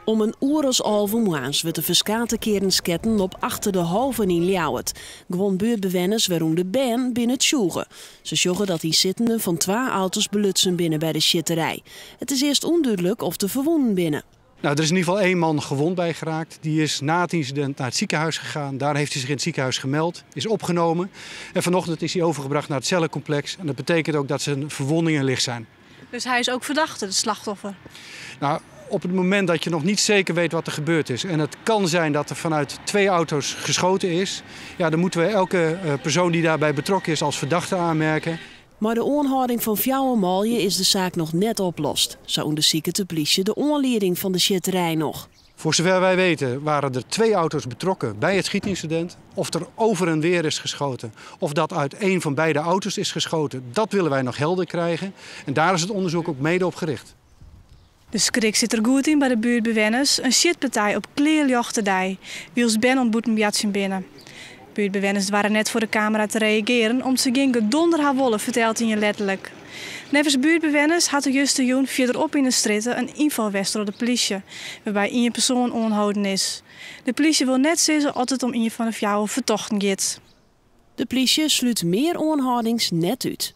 Om een uur als alvermoans wordt de verskate keren sketten op achter de halven in Ljouwert. Gewoon buurtbewoners waarom de band binnen het sjoegen. Ze sjoggen dat die zittenden van 2 auto's belutsen binnen bij de schitterij. Het is eerst onduidelijk of de verwonden binnen. Nou, er is in ieder geval 1 man gewond bij geraakt. Die is na het incident naar het ziekenhuis gegaan. Daar heeft hij zich in het ziekenhuis gemeld, is opgenomen. En vanochtend is hij overgebracht naar het cellencomplex. En dat betekent ook dat zijn verwondingen licht zijn. Dus hij is ook verdachte, de slachtoffer? Nou, op het moment dat je nog niet zeker weet wat er gebeurd is en het kan zijn dat er vanuit 2 auto's geschoten is, ja, dan moeten we elke persoon die daarbij betrokken is als verdachte aanmerken. Maar de aanhouding van Fjouwermalje is de zaak nog net oplost. Zo onderzoekt de politie de aanleiding van de schitterij nog. Voor zover wij weten waren er 2 auto's betrokken bij het schietincident. Of er over en weer is geschoten, of dat uit 1 van beide auto's is geschoten, dat willen wij nog helder krijgen. En daar is het onderzoek ook mede op gericht. De schrik zit er goed in bij de buurtbewoners. Een shitpartij op kleerjochterdij. Wils Ben ontboet een binnen. Buurtbewoners waren net voor de camera te reageren om ze gingen donder haar wollen, vertelt hij je letterlijk. Nevens buurtbewoners had de juiste joen verderop in de stritten een invalwester op de politie, waarbij 1 persoon onhouden is. De politie wil net zeggen of het om 1 van de vrouwen vertochten gaat. De politie sluit meer aanhoudings net uit.